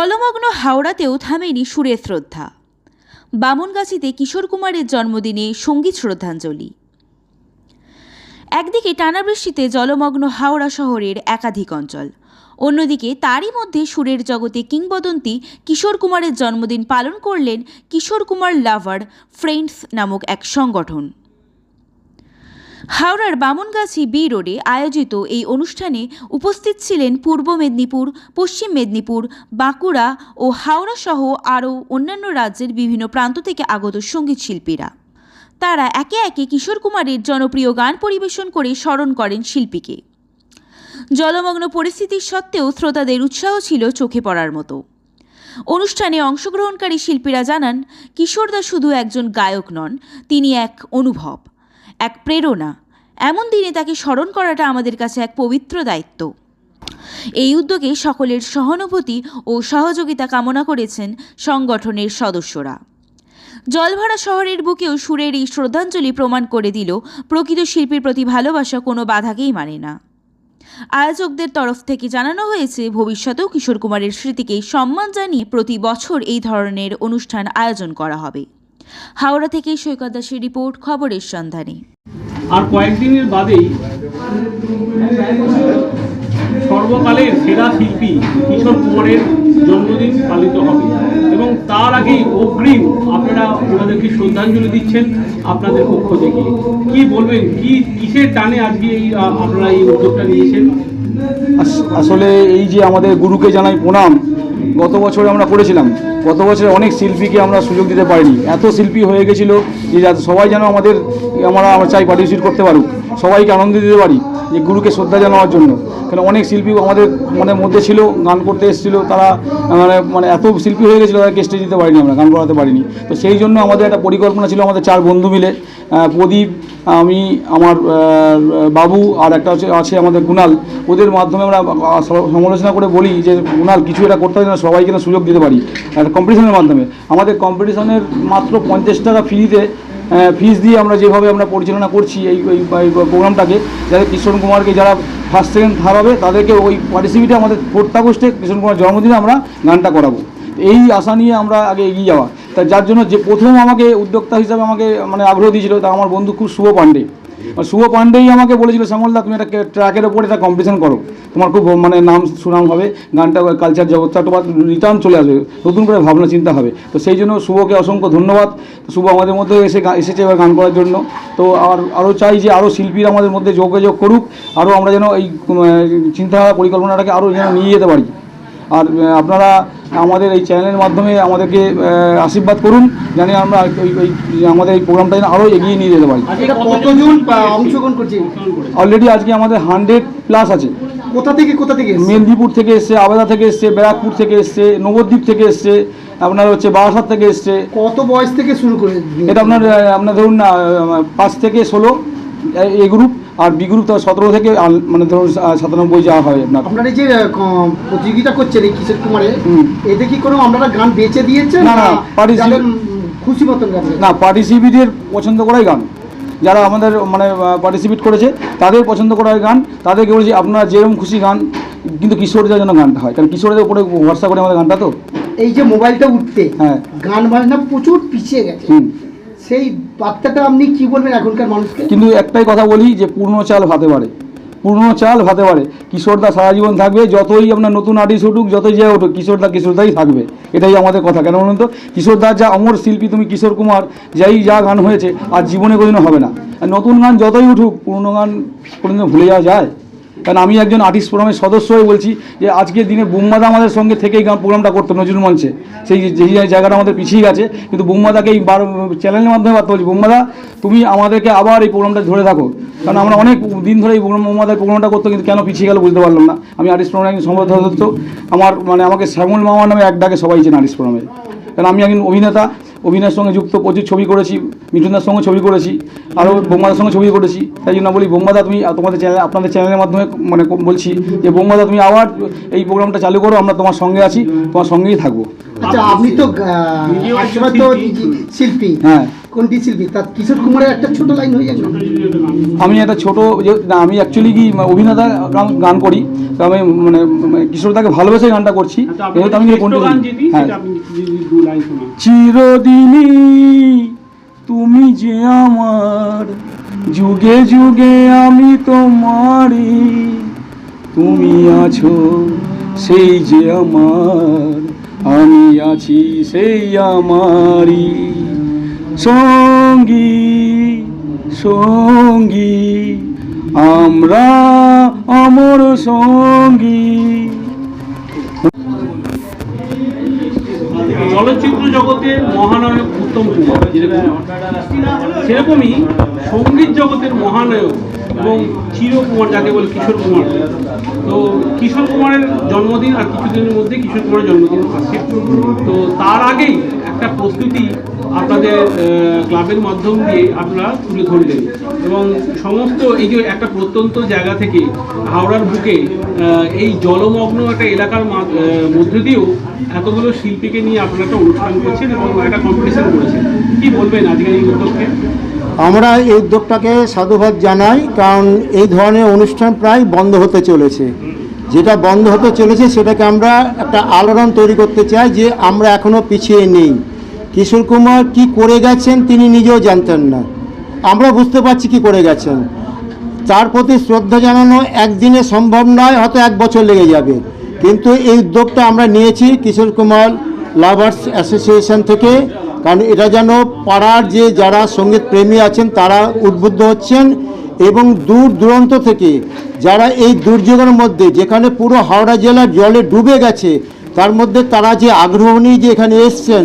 জলমগ্ন হাওড়াতেও থামেনি সুরের শ্রদ্ধা। বামনগাছিতে কিশোর কুমারের জন্মদিনে সঙ্গীত শ্রদ্ধাঞ্জলি। একদিকে টানা বৃষ্টিতে জলমগ্ন হাওড়া শহরের একাধিক অঞ্চল, অন্যদিকে তারই মধ্যে সুরের জগতে কিংবদন্তি কিশোর কুমারের জন্মদিন পালন করলেন কিশোর কুমার লাভার ফ্রেন্ডস নামক এক সংগঠন। হাওড়ার বামনগাছি বি রোডে আয়োজিত এই অনুষ্ঠানে উপস্থিত ছিলেন পূর্ব মেদিনীপুর, পশ্চিম মেদিনীপুর, বাঁকুড়া ও হাওড়া সহ আরও অন্যান্য রাজ্যের বিভিন্ন প্রান্ত থেকে আগত সঙ্গীত শিল্পীরা। তারা একে একে কিশোর কুমারের জনপ্রিয় গান পরিবেশন করে স্মরণ করেন শিল্পীকে। জলমগ্ন পরিস্থিতির সত্ত্বেও শ্রোতাদের উৎসাহ ছিল চোখে পড়ার মতো। অনুষ্ঠানে অংশগ্রহণকারী শিল্পীরা জানান, কিশোরদা শুধু একজন গায়ক নন, তিনি এক অনুভব, এক প্রেরণা। এমন দিনে তাকে স্মরণ করাটা আমাদের কাছে এক পবিত্র দায়িত্ব। এই উদ্যোগে সকলের সহানুভূতি ও সহযোগিতা কামনা করেছেন সংগঠনের সদস্যরা। জলভরা শহরের বুকেও সুরের এই শ্রদ্ধাঞ্জলি প্রমাণ করে দিল, প্রকৃত শিল্পীর প্রতি ভালোবাসা কোনো বাধাকেই মানে না। আয়োজকদের তরফ থেকে জানানো হয়েছে, ভবিষ্যতেও কিশোর কুমারের স্মৃতিকে সম্মান জানিয়ে প্রতি বছর এই ধরনের অনুষ্ঠান আয়োজন করা হবে। হাওড়া থেকে সৈকত দাসের রিপোর্ট, খবরের সন্ধানে। আর কয়েকদিনের বাদেই সর্বকালের সেরা শিল্পী কিশোর কুমারের জন্মদিন পালিত হবে এবং তার আগেই অগ্রিম আপনারা ওনাদেরকে শ্রদ্ধাঞ্জলি দিচ্ছেন আপনাদের পক্ষ থেকে। কি বলবেন, কিসের টানে আজকে আপনারা এই উদ্যোগটা নিয়েছেন? আসলে এই যে আমাদের গুরুকে জানাই প্রণাম। গত বছরে আমরা করেছিলাম, গত বছরে অনেক শিল্পীকে আমরা সুযোগ দিতে পারিনি। এত শিল্পী হয়ে গেছিলো যে সবাই যেন আমরা চাই পার্টিসিপেট করতে পারুক, সবাইকে আনন্দ দিতে পারি যে গুরুকে শ্রদ্ধা জানানোর জন্য। কারণ অনেক শিল্পী আমাদের মধ্যে ছিল, গান করতে এসেছিলো, তারা মানে এত শিল্পী হয়ে গেছিলো, তাদেরকে স্টেজ দিতে পারিনি, আমরা গান করাতে পারিনি। তো সেই জন্য আমাদের একটা পরিকল্পনা ছিল, আমাদের 4 বন্ধু মিলে, প্রদীপ, আমি, আমার বাবু আর একটা আছে আমাদের কুণাল, ওদের মাধ্যমে আমরা সমালোচনা করে বলি যে কুণাল কিছু এটা করতে হবে না, সবাইকে না সুযোগ দিতে পারি একটা কম্পিটিশনের মাধ্যমে। আমাদের কম্পিটিশনের মাত্র 50 টাকা ফিস দিয়ে আমরা যেভাবে আমরা পরিচালনা করছি এই প্রোগ্রামটাকে, যাদের কিশোর কুমারকে যারা ফার্স্ট সেকেন্ড থার্ড হবে তাদেরকে ওই পার্টিসিপেটে আমাদের 4 আগস্টে কিশোর কুমার জন্মদিনে আমরা গানটা করাবো। এই আশা নিয়ে আমরা আগে এগিয়ে যাওয়া। তা যার জন্য যে প্রথম আমাকে উদ্যোক্তা হিসাবে আমাকে আগ্রহ দিয়েছিল তা আমার বন্ধু খুব শুভ পাণ্ডেই আমাকে বলেছিল, শ্যামলদা তুমি একটা ট্র্যাকের ওপর এটা কম্পিটিশন করো, তোমার খুব নাম সুনাম হবে, গানটা কালচার জগৎটা তোমার রিটার্ন চলে আসবে, নতুন করে ভাবনা চিন্তা হবে। তো সেই জন্য শুভকে অসংখ্য ধন্যবাদ। শুভ আমাদের মধ্যে এসেছে এবার গান করার জন্য। তো আরও চাই যে আরও শিল্পীরা আমাদের মধ্যে যোগাযোগ করুক, আরও আমরা যেন এই চিন্তাধারা পরিকল্পনাটাকে আরও যেন নিয়ে যেতে পারি। আর আপনারা আমাদের এই চ্যানেলের মাধ্যমে আমাদেরকে আশীর্বাদ করুন, জানি আমরা আমাদের এই প্রোগ্রামটা যেন আরও এগিয়ে নিয়ে যেতে পারি। কতজন অংশগ্রহণ করছে? অলরেডি আজকে আমাদের 100+ আছে। কোথা থেকে? মেদিনীপুর থেকে এসছে, আবেদা থেকে এসছে, ব্যারাকপুর থেকে এসছে, নবদ্বীপ থেকে এসছে, আপনার হচ্ছে বারাসাত থেকে এসছে। কত বয়স থেকে শুরু করে? এটা আপনার ধরুন না 5 থেকে 16 এই গ্রুপ, আর বি গ্রুপ তো 17 থেকে ধরুন 97 যাওয়া হয়। আপনারা যে প্রতিযোগিতা করছেন এই কিশোর কুমারে, এতে কি কোনো আপনারা গান বেচে দিয়েছেন? না, খুশি মতন গান না, পার্টিসিপেটের পছন্দ করাই গান, যারা আমাদের পার্টিসিপেট করেছে তাদের পছন্দ করার গান, তাদেরকে বলেছি আপনারা যেরকম খুশি গান, কিন্তু কিশোরদের জন্য গানটা হয়, কারণ কিশোরদের উপরে ভরসা করে আমাদের গানটা। তো এই যে মোবাইলটা উঠতে, হ্যাঁ, গান বাজনা প্রচুর পিছিয়ে গেছে, সেই বার্তাটা আপনি কি বলবেন এখনকার মানুষকে? কিন্তু একটাই কথা বলি যে পূর্ণ চাল ভাতে পারে। কিশোরদা সারা জীবন থাকবে, যতই আপনার নতুন আর্টিস্ট উঠুক, যতই যে উঠুক, কিশোরদাই থাকবে। এটাই আমাদের কথা। কেন বলুন তো, কিশোরদার যা অমর শিল্পী তুমি কিশোর কুমার, যা গান হয়েছে আর জীবনে কোনোদিনও হবে না। আর নতুন গান যতই উঠুক, পুরনো গান কোনোদিনও ভুলে যাওয়া যায়? কারণ আমি একজন আর্টিস্ট ফোরামের সদস্য হয়ে বলছি যে আজকের দিনে বুম্বাদা আমাদের সঙ্গে থেকেই গান প্রোগ্রামটা করতো নজরুল মঞ্চে, সেই জায়গাটা আমাদের পিছিয়ে গেছে। কিন্তু বুম্বাদাকে এই চ্যানেলের মাধ্যমে বার্তা বলছি, বুম্বাদা তুমি আমাদেরকে আবার এই প্রোগ্রামটা ধরে থাকো, কারণ আমরা অনেক দিন ধরে এই বুম্বাদার প্রোগ্রামটা করতো, কিন্তু কেন পিছিয়ে গেল বুঝতে পারলাম না। আমি আর্টিস্ট ফোরামের একজন সদস্য, আমাকে শ্যামল মামার নামে এক ডাকে সবাই চেন আর্টিস্ট ফোরামে। কারণ আমি একজন অভিনয়ের সঙ্গে যুক্ত, প্রচুর ছবি করেছি, মিঠুনদার সঙ্গে ছবি করেছি, আরও বোম্বাদার সঙ্গে ছবি করেছি। তাই জন্য বলি, বোম্বাদা তুমি আপনাদের চ্যানেলের মাধ্যমে বলছি যে বোম্বাদা তুমি আবার এই প্রোগ্রামটা চালু করো, আমরা তোমার সঙ্গে আছি, তোমার সঙ্গেই থাকবো। আচ্ছা, আপনি তো শিল্পী, হ্যাঁ, কোনটি শিল্পী তার কিশোর কুমারের একটা ছোট লাইন হয়ে যাবে। আমি একটা ছোট না, আমি অ্যাকচুয়ালি কি অভিনেতা গান করি, তো আমি মানে কিশোরদাকে ভালোবেসে গানটা করছি। আচ্ছা, যেহেতু আমি কোনটি গান যেটি হ্যাঁ, সেটা আপনি যদি দু লাইন শোনান। চিরদিনই তুমি যে আমার, যুগে যুগে আমি তোমারই, তুমি আছো সেই যে আমার, আমি আছি সেই আমারই সঙ্গী সঙ্গী, আমরা অমর সঙ্গী। চলচ্চিত্র জগতের মহানায়ক উত্তম কুমার সেরকমই সঙ্গীত জগতের মহানায়ক এবং চিরকুমার যাকে বলে কিশোর কুমার। তো কিশোর কুমারের জন্মদিন আর কিছুদিনের মধ্যে কিশোর কুমারের জন্মদিন আসছে। তো তার আগেই একটা প্রস্তুতি আপনাদের ক্লাবের মাধ্যম দিয়ে আপনারা তুলে ধরলেন এবং সমস্ত এই যে একটা প্রত্যন্ত জায়গা থেকে হাওড়ার বুকে এই জলমগ্ন একটা এলাকার মধ্যে দিয়েও এতগুলো শিল্পীকে নিয়ে আপনারা একটা অনুষ্ঠান করছেন এবং একটা কম্পিটিশন করেছেন। কি বলবেন আজকের এই উদ্যোগকে? আমরা এই উদ্যোগটাকে সাধুবাদ জানাই, কারণ এই ধরনের অনুষ্ঠান প্রায় বন্ধ হতে চলেছে। যেটা বন্ধ হতে চলেছে সেটাকে আমরা একটা আলোড়ন তৈরি করতে চাই যে আমরা এখনও পিছিয়ে নেই। কিশোর কুমার কি করে গেছেন তিনি নিজেও জানতেন না, আমরা বুঝতে পারছি কি করে গেছেন। তার প্রতি শ্রদ্ধা জানানো একদিনে সম্ভব নয়, হয়তো 1 বছর লেগে যাবে, কিন্তু এই উদ্যোগটা আমরা নিয়েছি কিশোর কুমার লাভার্স অ্যাসোসিয়েশন থেকে, কারণ এটা যেন পাড়ার যে যারা সঙ্গীত প্রেমী আছেন তারা উদ্বুদ্ধ হচ্ছেন এবং দূর দূরান্ত থেকে যারা এই দুর্যোগের মধ্যে যেখানে পুরো হাওড়া জেলা জলে ডুবে গেছে তার মধ্যে তারা যে আগ্রহ নিয়ে যে এখানে এসছেন,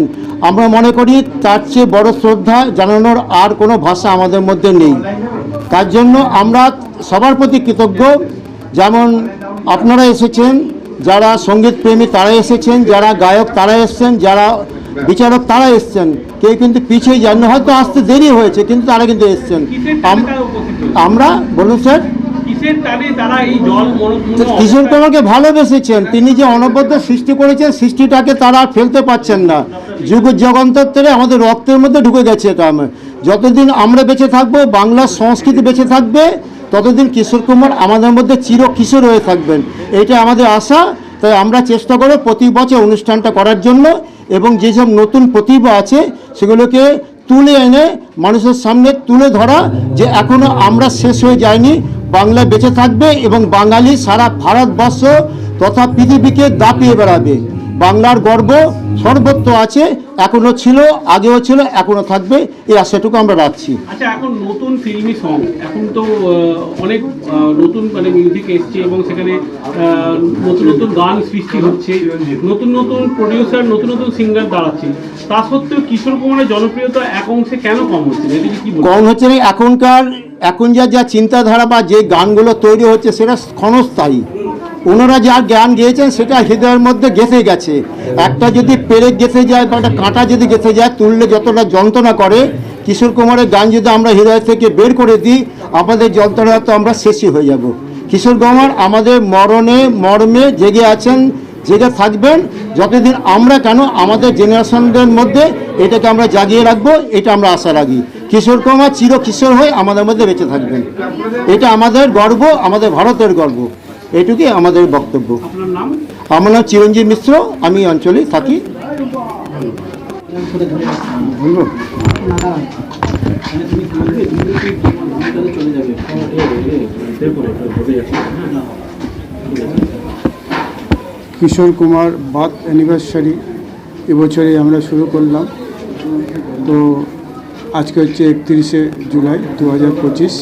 আমরা মনে করি তার চেয়ে বড় শ্রদ্ধা জানানোর আর কোনো ভাষা আমাদের মধ্যে নেই। তার জন্য আমরা সবার প্রতি কৃতজ্ঞ। যেমন আপনারা এসেছেন, যারা সঙ্গীত প্রেমী তারা এসেছেন, যারা গায়ক তারা এসেছেন, যারা বিচারক তারা এসছেন, কেউ কিন্তু পিছিয়ে যান না, হয়তো আসতে দেরি হয়েছে কিন্তু তারা কিন্তু এসছেন। আমরা বলুন স্যার, কিশোর কুমারকে ভালোবেসেছেন, তিনি যে অনবদ্য সৃষ্টি করেছেন সৃষ্টিটাকে তারা ফেলতে পারছেন না। যুগ যুগান্তরে আমাদের রক্তের মধ্যে ঢুকে গেছে এটা। যতদিন আমরা বেঁচে থাকবো, বাংলার সংস্কৃতি বেঁচে থাকবে, ততদিন কিশোর কুমার আমাদের মধ্যে চির কিশোর হয়ে থাকবেন, এটা আমাদের আশা। তাই আমরা চেষ্টা করব প্রতি বছর অনুষ্ঠানটা করার জন্য এবং যেসব নতুন প্রতিভা আছে সেগুলোকে তুলে এনে মানুষের সামনে তুলে ধরা, যে এখনও আমরা শেষ হয়ে যায়নি, বাংলা বেঁচে থাকবে এবং বাঙালি সারা ভারতবর্ষ তথা পৃথিবীকে দাপিয়ে বেড়াবে। বাংলার গর্ব সর্বত্র আছে, এখনও ছিল, আগেও ছিল, এখনও থাকবে, এই আশাটুকু আমরা রাখছি। আচ্ছা, এখন নতুন ফিল্মি সং, এখন তো অনেক নতুন মানে মিউজিক এসছে এবং সেখানে নতুন নতুন গান সৃষ্টি হচ্ছে, নতুন নতুন প্রডিউসার, নতুন নতুন সিঙ্গার দাঁড়াচ্ছে। তা সত্ত্বেও কিশোর কুমারের জনপ্রিয়তা এক অংশে কেন কম হচ্ছে? এটা কি কম হচ্ছে না, এখন যা চিন্তাধারা বা যে গানগুলো তৈরি হচ্ছে সেটা ক্ষণস্থায়ী। ওনারা যা গান গেয়েছেন সেটা হৃদয়ের মধ্যে গেঁথে গেছে। একটা যদি পেরেক গেঁথে যায় বা একটা কাঁটা যদি গেঁথে যায়, তুললে যতটা যন্ত্রণা করে, কিশোর কুমারের গান যদি আমরা হৃদয় থেকে বের করে দিই, আমাদের যন্ত্রণা তো আমরা শেষই হয়ে যাব। কিশোর কুমার আমাদের মর্মে জেগে আছেন, জেগে থাকবেন যতদিন আমরা কেন, আমাদের জেনারেশনদের মধ্যে এটাকে আমরা জাগিয়ে রাখবো, এটা আমরা আশা রাখি। কিশোর কুমার চির কিশোর হয়ে আমাদের মধ্যে বেঁচে থাকবেন, এটা আমাদের গর্ব, আমাদের ভারতের গর্ব। এটুকুই আমাদের বক্তব্য। আমার নাম চিরঞ্জীব মিশ্র, আমি অঞ্চলে থাকি। কিশোর কুমার বার্থ অ্যানিভার্সারি এবছরে আমরা শুরু করলাম। তো আজকে হচ্ছে 31শে জুলাই 2025।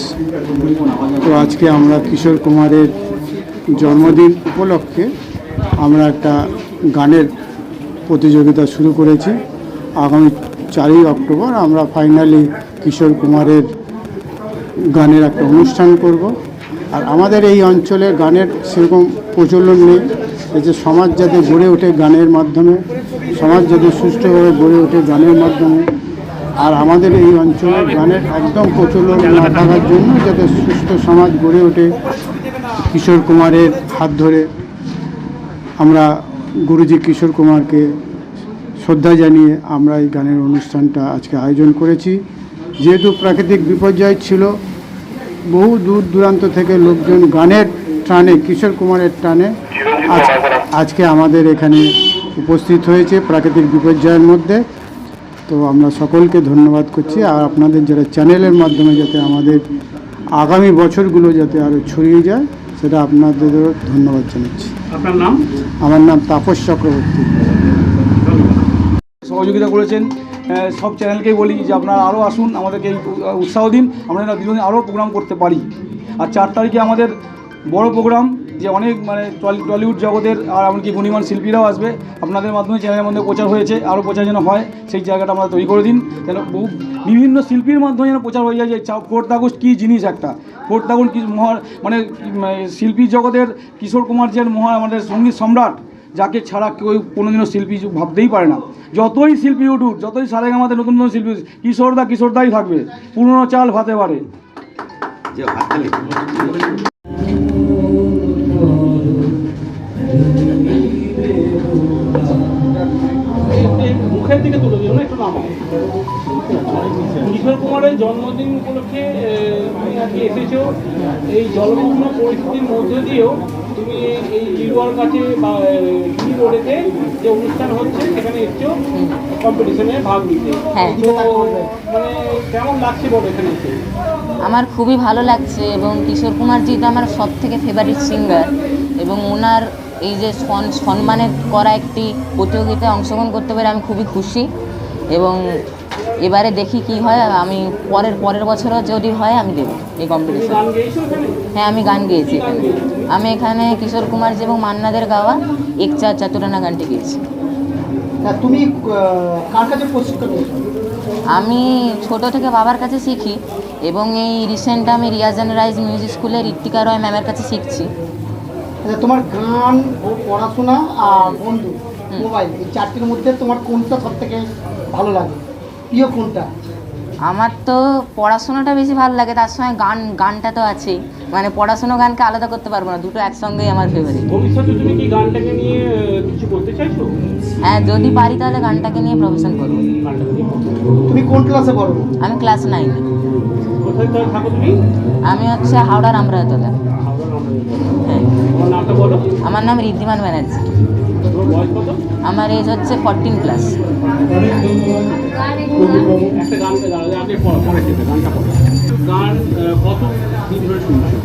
তো আজকে আমরা কিশোর কুমারের জন্মদিন উপলক্ষে আমরা একটা গানের প্রতিযোগিতা শুরু করেছি। আগামী 4ই অক্টোবর আমরা ফাইনালি কিশোর কুমারের গানের একটা অনুষ্ঠান করব। আর আমাদের এই অঞ্চলে গানের সেরকম প্রচলন নেই, এই যে সমাজ যাতে গড়ে ওঠে গানের মাধ্যমে, সমাজ যাতে সুষ্ঠুভাবে গড়ে ওঠে গানের মাধ্যমে। আর আমাদের এই অঞ্চলে গানের একদম প্রচলন না থাকার জন্য যাতে সুস্থ সমাজ গড়ে ওঠে, কিশোর কুমারের হাত ধরে আমরা গুরুজি কিশোর কুমারকে শ্রদ্ধা জানিয়ে আমরা এই গানের অনুষ্ঠানটা আজকে আয়োজন করেছি। যেহেতু প্রাকৃতিক বিপর্যয় ছিল, বহু দূর দূরান্ত থেকে লোকজন গানের টানে, কিশোর কুমারের টানে আজকে আমাদের এখানে উপস্থিত হয়েছে প্রাকৃতিক বিপর্যয়ের মধ্যে। তো আমরা সকলকে ধন্যবাদ করছি, আর আপনাদের যারা চ্যানেলের মাধ্যমে যাতে আমাদের আগামী বছরগুলো যাতে আরও ছড়িয়ে যায়, সেটা আপনাদেরও ধন্যবাদ জানাচ্ছি। আপনার নাম? আমার নাম তাপস চক্রবর্তী। সহযোগিতা করেছেন সব চ্যানেলকেই বলি যে আপনারা আরও আসুন, আমাদেরকে এই উৎসাহ দিন, আমরা যেন দিন আরও প্রোগ্রাম করতে পারি। আর 4 তারিখে আমাদের বড় প্রোগ্রাম, যে অনেক মানে টলিউড জগতের আর এমনকি গুণীমান শিল্পীরাও আসবে। আপনাদের মাধ্যমে চ্যানেলের মধ্যে প্রচার হয়েছে, আরও প্রচার যেন হয়, সেই জায়গাটা আমরা তৈরি করে দিন, যেন বিভিন্ন শিল্পীর মাধ্যমে যেন প্রচার হয়ে যায় যে 4th আগস্ট কী জিনিস একটা। 4th আগস্ট কি মানে শিল্পী জগতের কিশোর কুমার যে আমাদের সঙ্গীত সম্রাট, যাকে ছাড়া কেউ কোনোদিনও শিল্পী ভাবতেই পারে না। যতই শিল্পী উঠুক, যতই সারেগামাতে নতুন নতুন শিল্পী, কিশোরদাই থাকবে। পুরনো চাল ভাতে পারে। মুখের দিকে তুলে দিও না, একটু নামাও। কিশোর কুমারের জন্মদিন উপলক্ষে তুমি আজকে এসেছো। এই জলমগ্ন পরিস্থিতির মধ্যে দিয়েও তুমি এই জিরোয়ার কাছে বা ই রোডেতে যে অনুষ্ঠান হচ্ছে সেখানে এসছো কম্পিটিশনে ভাগ নিতে। তো মানে কেমন লাগছে বলো এখানে এসে? আমার খুবই ভালো লাগছে, এবং কিশোর কুমারজি তো আমার সব থেকে ফেভারিট সিঙ্গার, এবং ওনার এই যে সম্মানের করা একটি প্রতিযোগিতায় অংশগ্রহণ করতে পেরে আমি খুবই খুশি। এবং এবারে দেখি কি হয়, আমি পরের বছরও যদি হয় আমি দেবো এই কম্পিটিশন। গান গেয়েছো এখানে? হ্যাঁ, আমি গান গেয়েছি এখানে। আমি এখানে কিশোর কুমারজি এবং মান্নাদের গাওয়া এক চা চাতুরানা গানটি গেয়েছি। তুমি কার কাছে প্রশিক্ষণ নিয়েছো? আমি ছোট থেকে বাবার কাছে শিখি, এবং এই রিসেন্ট আমি রিয়াজ অ্যান্ড রাইজ মিউজিক স্কুলে ঋত্বিকা রয় ম্যামের কাছে শিখছি। তোমার গান ও পড়াশোনা আর বন্ধু মোবাইল, এই 4টির মধ্যে তোমার কোনটা সব থেকে ভালো লাগে, প্রিয় কোনটা? আমার তো পড়াশোনাটা বেশি ভালো লাগে, তার সঙ্গে গানটা তো আছেই। মানে পড়াশোনা গানকে আলাদা করতে পারবো না, দুটো একসঙ্গেই আমার ফেভারিট। ভবিষ্যতে তুমি কি গানটাকে নিয়ে কিছু করতে চাইছো? হ্যাঁ, যদি পারি তাহলে গানটাকে নিয়ে প্রফেশন করবো। তুমি কোন ক্লাসে পড়ো? আমি ক্লাস 9। কোথায় থাকো তুমি? আমি হচ্ছে হাওড়ার আমরাতলা। হ্যাঁ। তোমার নামটা বলো। আমার নাম ঋদ্ধিমান ব্যানার্জি। তোমার বয়স কত? আমার এজ হচ্ছে 14+। একটা গানকে আগে পরে থেকে গানটা পড়ো। গান কত দিন ধরে শুনছো?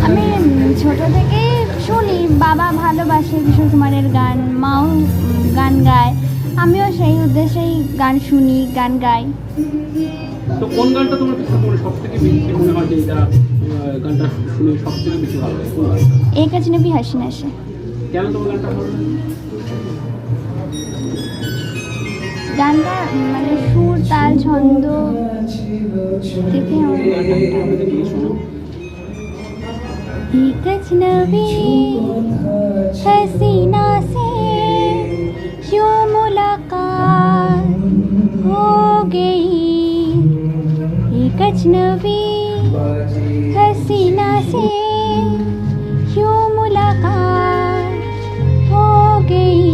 আমি ছোট থেকে শুনি, বাবা ভালোবাসে কিশোর কুমারের গান, মাও গান গায়, আমিও সেই উদ্দেশ্যেই গান শুনি, গান গাই। তো কোন গানটা তোমার সব থেকে বেশি মনে হয় যে এটা গানটা শুনে সব থেকে বেশি ভালো লাগে? কোন গানটা? এই কাজ নবী হাসি নাসে। কেন তোমার গানটা ভালো লাগে? গানটা মানে সুর, তাল, ছন্দ দেখে আমার एक अजनबी हसीना से यूं मुलाकात हो गई, एक अजनबी हसीना से यूं मुलाकात हो गई,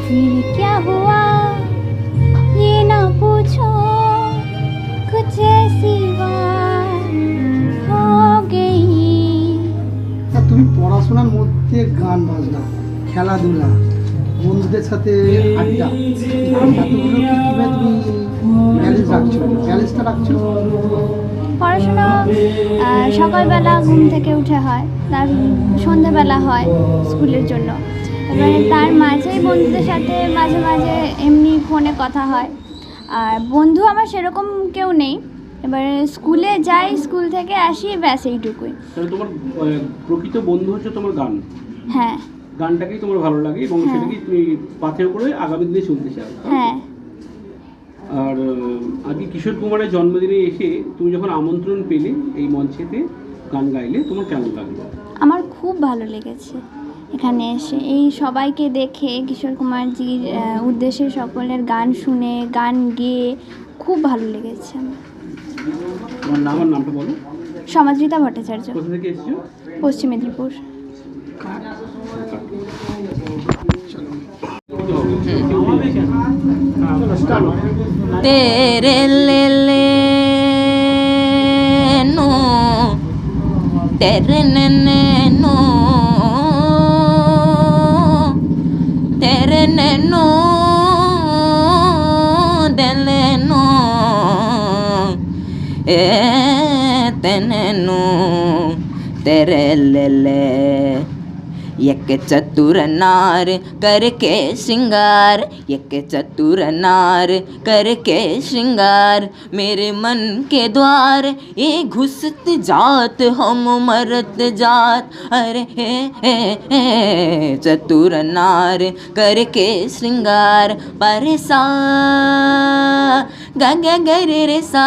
फिर क्या हुआ ये ना पूछो, कुछ ऐसी बात हो गई। তুমি পড়াশোনার মধ্যে গান বাজনা, খেলাধুলা, বন্ধুদের সাথে আড্ডা, এতগুলো কীভাবে তুমি ব্যালেন্সটা রাখছো? পড়াশোনা সকালবেলা ঘুম থেকে উঠে হয়, তার সন্ধ্যাবেলা হয় স্কুলের জন্য, এবারে তার মাঝেই বন্ধুদের সাথে মাঝে মাঝে এমনি ফোনে কথা হয়। আর বন্ধু আমার সেরকম কেউ নেই, এবারে স্কুলে যাই, স্কুল থেকে আসি, ব্যাস এইটুকুই। তাহলে তোমার প্রকৃত বন্ধু হচ্ছে তোমার গান। হ্যাঁ, গানটাকেই তোমার ভালো লাগে এবং সেটাকেই তুমি পাথেয় করে আগামী দিনে চলতে চাও। হ্যাঁ। আর আজকে কিশোর কুমারের জন্মদিনে এসে তুমি যখন আমন্ত্রণ পেলে এই মঞ্চেতে গান গাইলে, তোমার কেমন লাগলো? আমার খুব ভালো লেগেছে এখানে এসে, এই সবাইকে দেখে, কিশোর কুমারজির উদ্দেশ্যে সকলের গান শুনে, গান গেয়ে খুব ভালো লেগেছে আমার। তোমার নাম আর নামটা বলো। সমাদৃতা ভট্টাচার্য, কোথা থেকে এসেছো? পশ্চিম মেদিনীপুর। तेरे ले नो तेरे नैनो तेरे नैनो देलेनो तेनैनो तेरे ले एक चतुर नार करके श्रृंगार, एक चतुर नार करके श्रृंगार, मेरे मन के द्वार ये घुसत जात हम मरत जात, अरे हे चतुर नार करके श्रृंगार, परेसा ग ग ग रे रे सा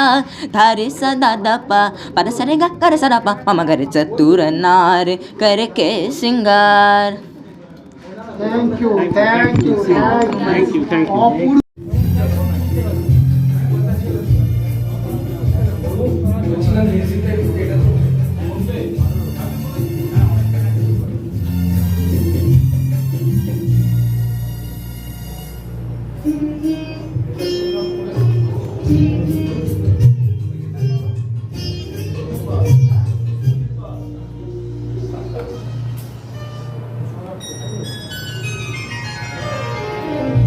धारे सा दादा पा पर सरे ग कर सरा पा मम गर चतुर नार करके श्रृंगार। Thank you thank you thank you thank you.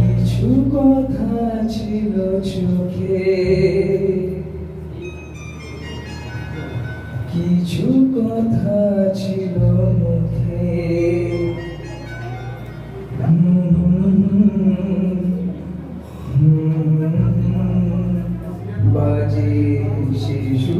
কিছু কথা ছিল চোখে, কিছু কথা ছিল মুখে, বাজে শিশু